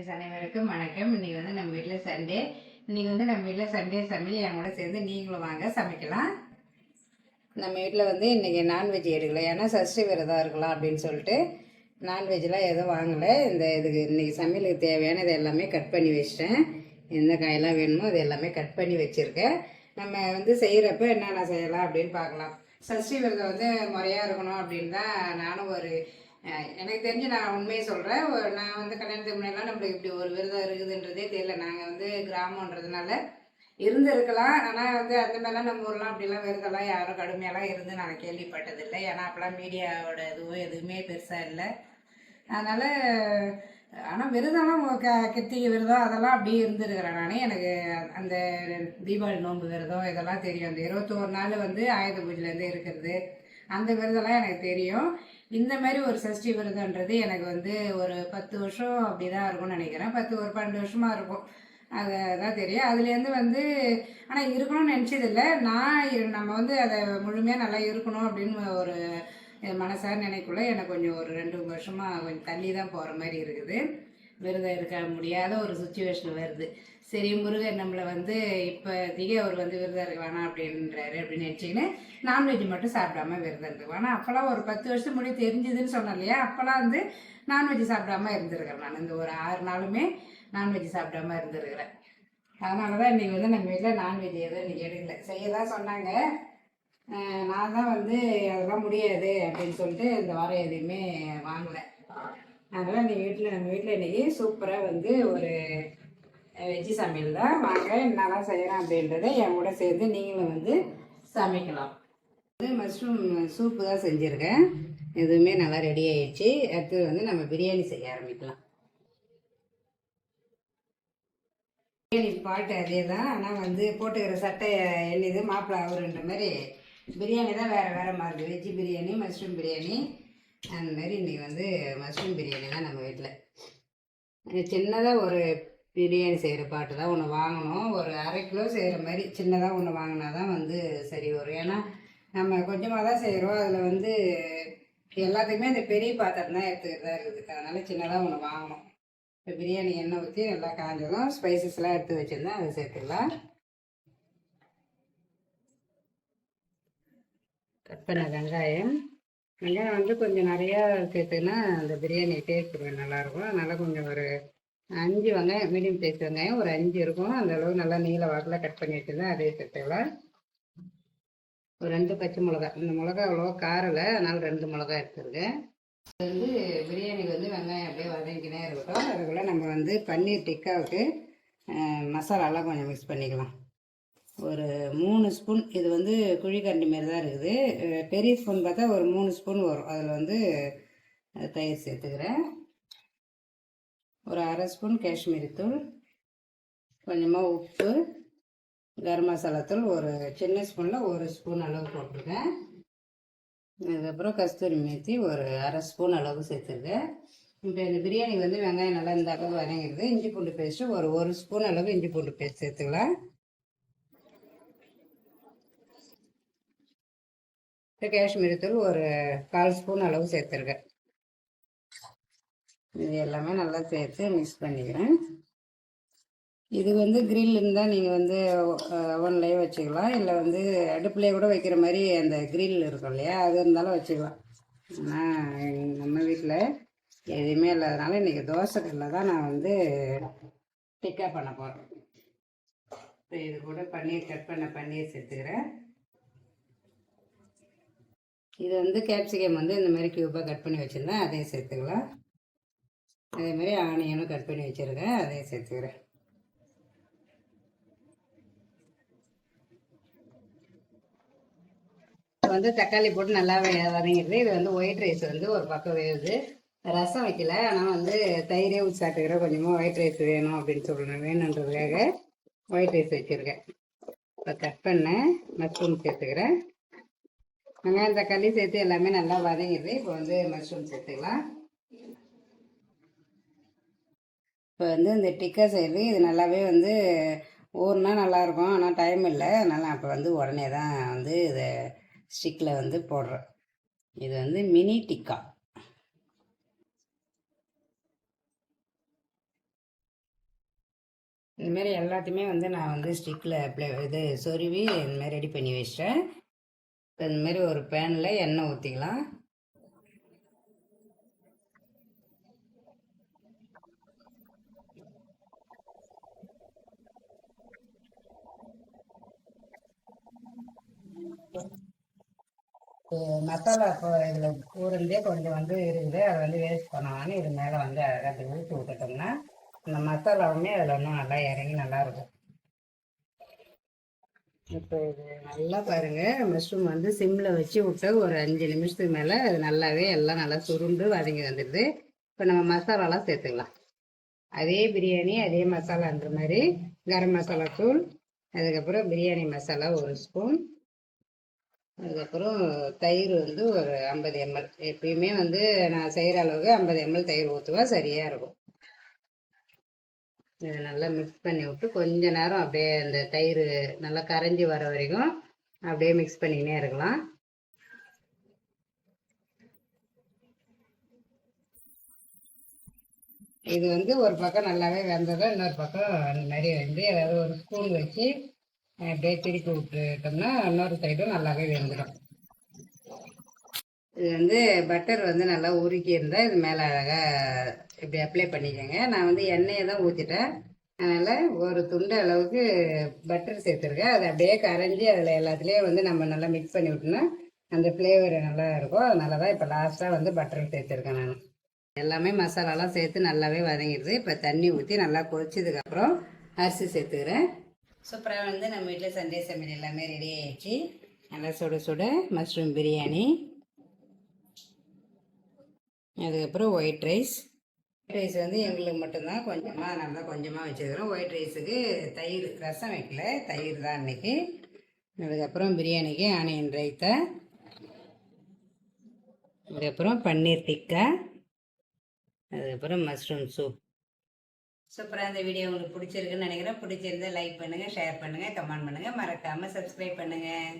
Friends அனைவருக்கும் வணக்கம். இன்றைக்கி வந்து நம்ம வீட்டில் சண்டே. இன்றைக்கி வந்து நம்ம வீட்டில் சண்டே சமையல் என் கூட சேர்ந்து நீங்களும் வாங்க சமைக்கலாம். நம்ம வீட்டில் வந்து இன்றைக்கி நான்வெஜ் எடுக்கலை, ஏன்னா சஷ்டி விரதம் இருக்கலாம் அப்படின்னு சொல்லிட்டு நான்வெஜ்லாம் எதுவும் வாங்கலை. இதுக்கு இன்றைக்கி சமையலுக்கு தேவையானது எல்லாமே கட் பண்ணி வச்சிட்டேன். எந்த காயெல்லாம் வேணுமோ அது எல்லாமே கட் பண்ணி வச்சுருக்கேன். நம்ம வந்து செய்கிறப்ப என்னென்ன செய்யலாம் அப்படின்னு பார்க்கலாம். சஷ்டி விரதம் வந்து முறையாக இருக்கணும் அப்படின்னு தான் நானும் எனக்கு தெரிஞ்சு நான் உண்மையை சொல்கிறேன். நான் வந்து கல்யாணத்துக்கு முன்னாடிலாம் நம்மளுக்கு இப்படி ஒரு விரதம் இருக்குதுன்றதே தெரியல. நாங்கள் வந்து கிராமன்றதுனால இருந்திருக்கலாம். ஆனால் வந்து அந்த மாதிரிலாம் நம்ம ஊர்லாம் அப்படிலாம் விரதம்லாம் யாரும் கடுமையாலாம் இருந்து நான் கேள்விப்பட்டதில்லை. ஏன்னா அப்போலாம் மீடியாவோட எதுவுமே பெருசாக இல்லை. அதனால் ஆனால் விரதம்லாம் கிருத்திகை விரதம் அதெல்லாம் அப்படியே இருந்துருக்கிறேன் நான். எனக்கு அந்த தீபாவளி நோன்பு விரதம் இதெல்லாம் தெரியும். அந்த 21 நாள் வந்து ஆயுத பூஜையிலேருந்து இருக்கிறது, அந்த விரதம்லாம் எனக்கு தெரியும். இந்த மாதிரி ஒரு சஷ்டி விரதம்ன்றது எனக்கு வந்து ஒரு 10 வருஷம் அப்படி தான் இருக்கும்னு நினைக்கிறேன். 12 வருஷமாக இருக்கும். அதுதான் தெரியும். அதுலேருந்து வந்து ஆனால் இருக்கணும்னு நினச்சதில்லை. நம்ம வந்து அதை முழுமையாக நல்லா இருக்கணும் அப்படின்னு ஒரு மனசார நினைக்குள்ள எனக்கு கொஞ்சம் ஒரு 2 வருஷமாக கொஞ்சம் தள்ளி தான் போகிற மாதிரி இருக்குது. விரதம் இருக்க முடியாத ஒரு சுச்சுவேஷன் வருது. சரி, முருகன் நம்மளை வந்து இப்போதைக்கு அவர் வந்து விரதம் இருக்க வேணாம் அப்படின்றாரு அப்படின்னு நினச்சிக்கின்னு நான்வெஜ் மட்டும் சாப்பிடாம விரதம் இருக்கு. ஆனால் அப்போல்லாம் ஒரு 10 வருஷம் முன்னாடி தெரிஞ்சுதுன்னு சொன்னேன் இல்லையா, அப்போல்லாம் வந்து நான்வெஜ் சாப்பிடாம இருந்திருக்கிறேன். நான் இந்த ஒரு 6 நாளுமே நான்வெஜ் சாப்பிடாம இருந்திருக்கிறேன். அதனால தான் இன்றைக்கி வந்து நம்ம வீட்டில் நான்வெஜ் எதுவும் இன்றைக்கி எடுக்கல. செய்ய தான் சொன்னாங்க. நான் தான் வந்து அதெல்லாம் முடியாது அப்படின்னு சொல்லிட்டு இந்த வாரம் எதையுமே வாங்கலை. அதனால் நம்ம வீட்டில் இன்றைக்கி சூப்பராக வந்து ஒரு வெஜ்ஜு சமையல் தான். வாங்க என்னெல்லாம் செய்கிறேன் அப்படின்றத என் கூட சேர்ந்து நீங்களும் வந்து சமைக்கலாம். மஷ்ரூம் சூப்பு தான் செஞ்சுருக்கேன். எதுவுமே நல்லா ரெடி ஆகிடுச்சு. அடுத்து வந்து நம்ம பிரியாணி செய்ய ஆரம்பிக்கலாம். பிரியாணி பாட்டு அதே தான், ஆனால் வந்து போட்டுக்கிற சட்டை எண்ணிது மாப்பிள்ளை அவருன்ற மாதிரி பிரியாணி தான் வேறு மாதிரி. வெஜ்ஜு பிரியாணி, மஷ்ரூம் பிரியாணி அந்த மாதிரி. இன்றைக்கி வந்து மஷ்ரூம் பிரியாணி தான் நம்ம வீட்டில். சின்னதாக ஒரு பிரியாணி செய்கிற பாட்டு தான் ஒன்று வாங்கணும். ஒரு 1/2 கிலோ செய்கிற மாதிரி சின்னதாக ஒன்று வாங்கினா தான் வந்து சரி வரும். ஏன்னா நம்ம கொஞ்சமாக தான் செய்கிறோம். அதில் வந்து எல்லாத்துக்குமே அந்த பெரிய பாத்திரம் தான் எடுத்துக்கிறதா இருக்குது. அதனால் சின்னதாக ஒன்று வாங்கணும். இப்போ பிரியாணி எண்ணெய் ஊற்றி நல்லா காஞ்சதும் ஸ்பைசஸ்லாம் எடுத்து வச்சுருந்தேன், அதை சேர்த்துக்கலாம். கட் பண்ண வெங்காயம் வந்து கொஞ்சம் நிறையா சேர்த்துன்னா அந்த பிரியாணி டேஸ்ட் கொஞ்சம் நல்லாயிருக்கும். அதனால் கொஞ்சம் ஒரு 5 வெங்காயம், மீடியம் சைஸ் வெங்காயம் ஒரு 5 இருக்கும். அந்த அளவு நல்லா நீல வாக்கில் கட் பண்ணி வச்சுருந்தேன், அதே சேர்த்துக்கலாம். ஒரு 2 பச்சை மிளகா. இந்த மிளகா அவ்வளோவா காரலை, அதனால் 2 மிளகா எடுத்துருக்கேன். அது வந்து பிரியாணிக்கு வந்து வெங்காயம் அப்படியே வதங்கினே இருக்கட்டும். அதுக்குள்ளே நம்ம வந்து பன்னீர் டிக்காவுக்கு மசாலாலாம் கொஞ்சம் மிக்ஸ் பண்ணிக்கலாம். ஒரு 3 ஸ்பூன், இது வந்து குழிக்கரண்டி மாரி தான் இருக்குது. பெரிய ஸ்பூன் பார்த்தா ஒரு 3 ஸ்பூன் வரும். அதில் வந்து தயிர் சேர்த்துக்கிறேன். ஒரு 1/2 ஸ்பூன் காஷ்மீரி தூள், கொஞ்சமாக உப்பு, கரம் மசாலா தூள் ஒரு சின்ன ஸ்பூனில் 1 ஸ்பூன் அளவு போட்டிருக்கேன். அதுக்கப்புறம் கஸ்தூரி மேத்தி ஒரு 1/2 ஸ்பூன் அளவு சேர்த்துருக்கேன். இப்போ இந்த பிரியாணி வந்து வெங்காயம் நல்லா இந்த அளவு வதங்கிடுது. இஞ்சி பூண்டு பேஸ்ட்டு ஒரு 1 ஸ்பூன் அளவு இஞ்சி பூண்டு பேஸ்ட் சேர்த்துக்கலாம். காஷ்மீரி தூள் ஒரு 1/4 ஸ்பூன் அளவு சேர்த்துருக்கேன். இது எல்லாமே நல்லா சேர்த்து மிக்ஸ் பண்ணிக்கிறேன். இது வந்து கிரில் இருந்தால் நீங்கள் வந்து ஓவன்லேயே வச்சுக்கலாம், இல்லை வந்து அடுப்புலேயே கூட வைக்கிற மாதிரி அந்த கிரில் இருக்கும் இல்லையா, அது இருந்தாலும் வச்சுக்கலாம். ஆனால் நம்ம வீட்டில் எதுவுமே இல்லாதனால இன்றைக்கி தோசைக்கல்லில் தான் நான் வந்து டிக்கா பண்ண போகிறேன். இது கூட பன்னீர், கட் பண்ண பன்னீர் சேர்த்துக்கிறேன். இது வந்து கேப்சிகம் வந்து இந்த மாதிரி க்யூப்பாக கட் பண்ணி வச்சுருந்தேன், அதையும் சேர்த்துக்கலாம். அதே மாதிரி ஆனியனும் கட் பண்ணி வச்சுருக்கேன், அதையும் சேர்த்துக்கிறேன். வந்து தக்காளி போட்டு நல்லா வதங்கிடுது. இது வந்து ஒயிட் ரைஸ் வந்து ஒரு பக்கம் வேகுது. ரசம் வைக்கல, ஆனால் வந்து தயிரே ஊற்றி சாப்பிட்டுக்கிறேன். கொஞ்சமாக ஒயிட் ரைஸ் வேணும் அப்படின்னு வேணுன்றதுக்காக ஒயிட் ரைஸ் வச்சுருக்கேன். இப்போ கட் பண்ண மஷ்ரூம் சேர்த்துக்கிறேன். வெங்காயம் தக்காளி சேர்த்து எல்லாமே நல்லா வதங்கிடுது. இப்போ வந்து மஷ்ரூம் சேர்த்துக்கலாம். இப்போ வந்து இந்த டிக்கா செய்யுது, இது நல்லாவே வந்து ஊறுனா நல்லாயிருக்கும். ஆனால் டைம் இல்லை, அதனால் நான் இப்போ வந்து உடனே தான் வந்து இதை ஸ்டிக்கில் வந்து போடுறேன். இது வந்து மினி டிக்கா. இந்தமாரி எல்லாத்தையுமே வந்து நான் வந்து ஸ்டிக்கில் இது சொருவி இந்தமாரி ரெடி பண்ணி வச்சிட்டேன். இந்தமாரி ஒரு பேனில் எண்ணெய் ஊற்றிக்கலாம். மசாலா இப்போ இதில் ஊறுந்தே கொஞ்சம் வந்து இருக்குது, அதை வந்து வேஸ்ட் பண்ணாமல் இது மேலே வந்து அழகாக ஊற்றி விட்டுட்டோம்னா இந்த மசாலாவுமே அதில் இன்னும் நல்லா இறங்கி நல்லாயிருக்கும். இப்போ இது நல்லா பாருங்கள், மஷ்ரூம் வந்து சிம்மில் வச்சு விட்டு ஒரு 5 நிமிஷத்துக்கு மேலே அது நல்லாவே எல்லாம் நல்லா சுருண்டு வதங்கி வந்துடுது. இப்போ நம்ம மசாலாலாம் சேர்த்துக்கலாம். அதே பிரியாணி அதே மசாலான்ற மாதிரி கரம் மசாலா தூள், அதுக்கப்புறம் பிரியாணி மசாலா 1 ஸ்பூன், அதுக்கப்புறம் தயிர் வந்து ஒரு 50 ml. எப்பயுமே வந்து நான் செய்கிற அளவுக்கு 50 ml தயிர் ஊற்றுவேன், சரியாக இருக்கும். இதை நல்லா மிக்ஸ் பண்ணி விட்டு கொஞ்ச நேரம் அப்படியே அந்த தயிர் நல்லா கரைஞ்சி வர வரைக்கும் அப்படியே மிக்ஸ் பண்ணிக்கினே இருக்கலாம். இது வந்து ஒரு பக்கம் நல்லாவே வெந்ததும் இன்னொரு பக்கம் அந்த மாதிரி வந்து ஏதாவது ஒரு ஸ்பூன் வச்சு அப்படியே திருப்பி விட்டுட்டோம்னா இன்னொரு சைடும் நல்லாவே வெந்துடும். இது வந்து பட்டர் வந்து நல்லா உருக்கி இருந்தால் இது மேலே அழகாக இப்படி அப்ளை பண்ணிக்கோங்க. நான் வந்து எண்ணெயை தான் ஊற்றிட்டேன், அதனால் ஒரு துண்டு அளவுக்கு பட்டர் சேர்த்துருக்கேன். அது அப்படியே கரைஞ்சி அதில் எல்லாத்துலேயும் வந்து நம்ம நல்லா மிக்ஸ் பண்ணி விட்டோம்னா அந்த ஃப்ளேவர் நல்லா இருக்கும். அதனால தான் இப்போ லாஸ்ட்டாக வந்து பட்டர் சேர்த்துருக்கேன் நான். எல்லாமே மசாலாலாம் சேர்த்து நல்லாவே வதங்கிடுது. இப்போ தண்ணி ஊற்றி நல்லா கொதிச்சதுக்கப்புறம் அரிசி சேர்த்துக்கிறேன். சூப்பராக வந்து நம்ம வீட்டில் சண்டே சமையல் எல்லாமே ரெடி ஆகிடுச்சு. நல்லா சுட சுட மஷ்ரூம் பிரியாணி, அதுக்கப்புறம் ஒயிட் ரைஸ். ஒயிட் ரைஸ் வந்து எங்களுக்கு மட்டும்தான் கொஞ்சமாக, அதனால தான் கொஞ்சமாக வச்சுருக்கிறோம். ஒயிட் ரைஸுக்கு தயிர், ரசம் வைக்கல, தயிர் தான் அன்றைக்கி. அதுக்கப்புறம் பிரியாணிக்கு ஆனியன் ரைத்தா, அதுக்கப்புறம் பன்னீர் டிக்கா, அதுக்கப்புறம் மஷ்ரூம் சூப். சூப்பராக இந்த வீடியோ உங்களுக்கு பிடிச்சிருக்குன்னு நினைக்கிறேன். பிடிச்சிருந்தா லைக் பண்ணுங்கள், ஷேர் பண்ணுங்கள், கமெண்ட் பண்ணுங்கள், மறக்காமல் சப்ஸ்கிரைப் பண்ணுங்கள்.